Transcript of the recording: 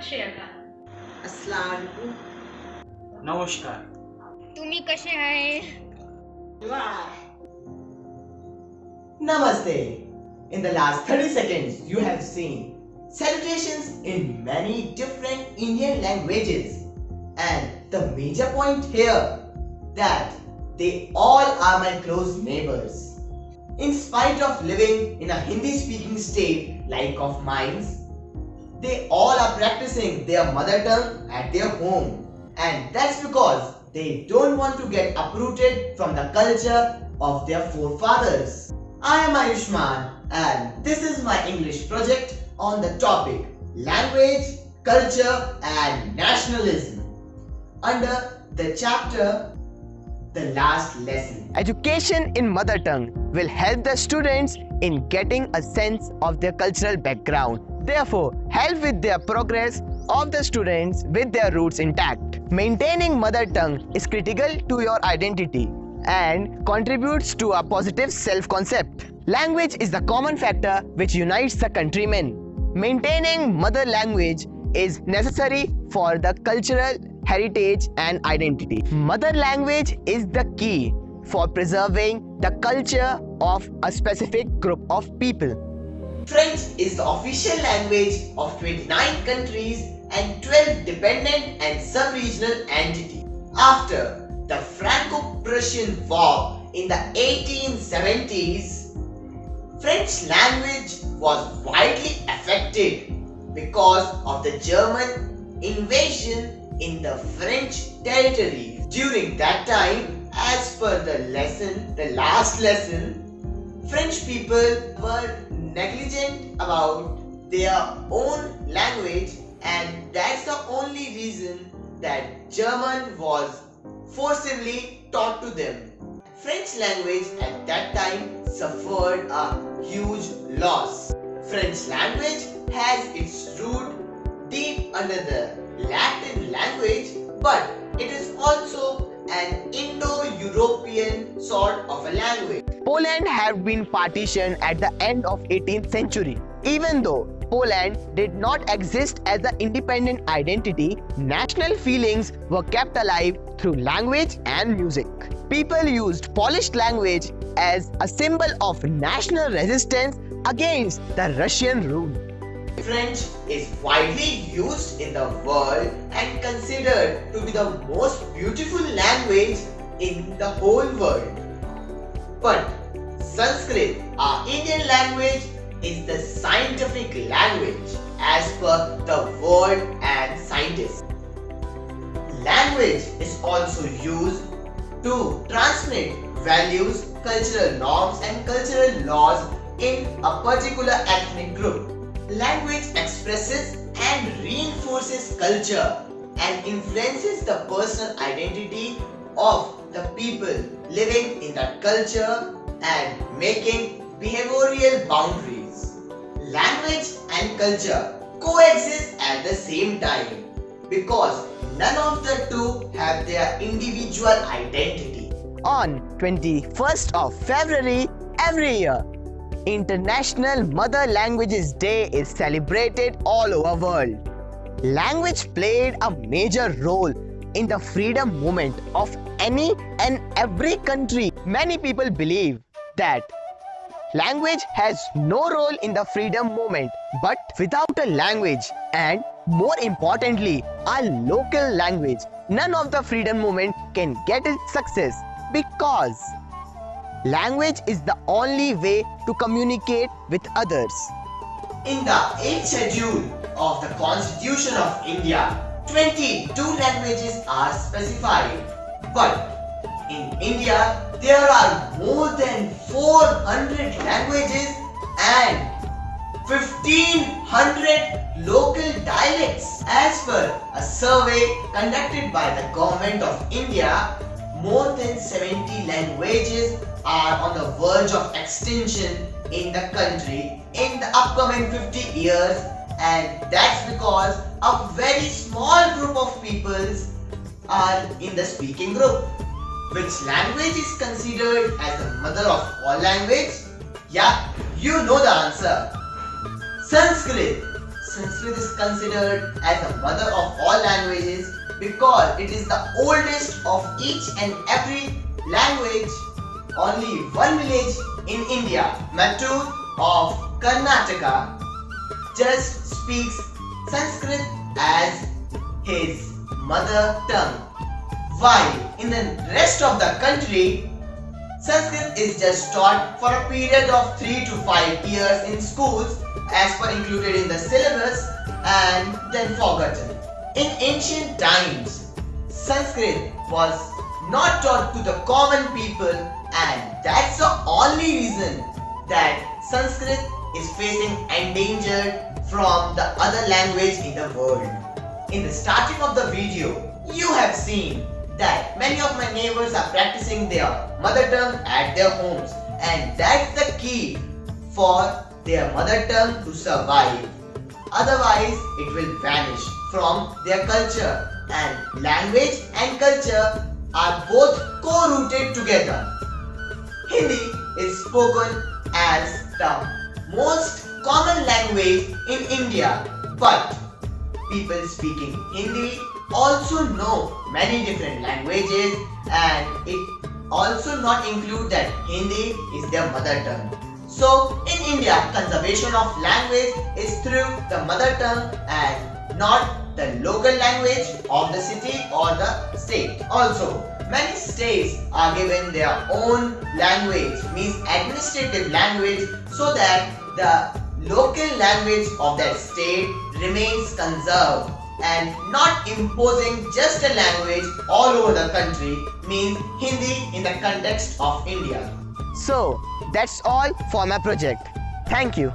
श्रेया. अस्सलाम वालेकुम. नमस्कार. तुम्ही कसे आहे? Namaste. In the last 30 seconds, you have seen salutations in many different Indian languages. And the major point here that they all are my close neighbors. In spite of living in a Hindi speaking state like of mine, they all are practicing their mother tongue at their home. And that's because they don't want to get uprooted from the culture of their forefathers. I am Ayushman and this is my English project on the topic language, culture and nationalism under the chapter The Last Lesson. Education in mother tongue will help the students in getting a sense of their cultural background. Therefore, help with their progress of the students with their roots intact. Maintaining mother tongue is critical to your identity and contributes to a positive self-concept. Language is the common factor which unites the countrymen. Maintaining mother language is necessary for the cultural heritage and identity. Mother language is the key for preserving the culture of a specific group of people. French is the official language of 29 countries and 12 dependent and sub-regional entities. After the Franco-Prussian War in the 1870s, French language was widely affected because of the German invasion in the French territories. During that time, as per the last lesson, French people were negligent about their own language, and that's the only reason that German was forcibly taught to them. French language at that time suffered a huge loss. French language has its root deep under the Latin language, but it is also an Indo-European sort of a language. Poland had been partitioned at the end of 18th century. Even though Poland did not exist as an independent identity, national feelings were kept alive through language and music. People used Polish language as a symbol of national resistance against the Russian rule. French is widely used in the world and considered to be the most beautiful language in the whole world. But Sanskrit, our Indian language, is the scientific language as per the world and scientists. Language is also used to transmit values, cultural norms and cultural laws in a particular ethnic group. Language expresses and reinforces culture and influences the personal identity of the people living in that culture and making behavioral boundaries. Language and culture coexist at the same time because none of the two have their individual identity. On 21st of February every year, International Mother Languages Day is celebrated all over the world. Language played a major role in the freedom movement of any and every country. Many people believe that language has no role in the freedom movement, but without a language and more importantly, a local language, none of the freedom movement can get its success because language is the only way to communicate with others. In the 8th schedule of the Constitution of India, 22 languages are specified. But in India, there are more than 400 languages and 1500 local dialects. As per a survey conducted by the Government of India, more than 70 languages are on the verge of extinction in the country in the upcoming 50 years, and that's because a very small group of peoples are in the speaking group. Which language is considered as the mother of all language? Yeah, you know the answer. Sanskrit. Sanskrit is considered as the mother of all languages because it is the oldest of each and every language. Only one village in India, Mattur of Karnataka, just speaks Sanskrit as his mother tongue, while in the rest of the country, Sanskrit is just taught for a period of 3 to 5 years in schools as per included in the syllabus and then forgotten. In ancient times, Sanskrit was not taught to the common people, and that's the only reason that Sanskrit is facing endangered from the other language in the world. In the starting of the video, you have seen that many of my neighbors are practicing their mother tongue at their homes, and that's the key for their mother tongue to survive. Otherwise, it will vanish from their culture, and language and culture are both co-rooted together. Hindi is spoken as the most common language in India, but people speaking Hindi also know many different languages, and it also not include that Hindi is their mother tongue. So in India, conservation of language is through the mother tongue and not the local language of the city or the state. Also, many states are given their own language, means administrative language, so that the local language of that state remains conserved and not imposing just a language all over the country, means Hindi in the context of India. So, that's all for my project. Thank you.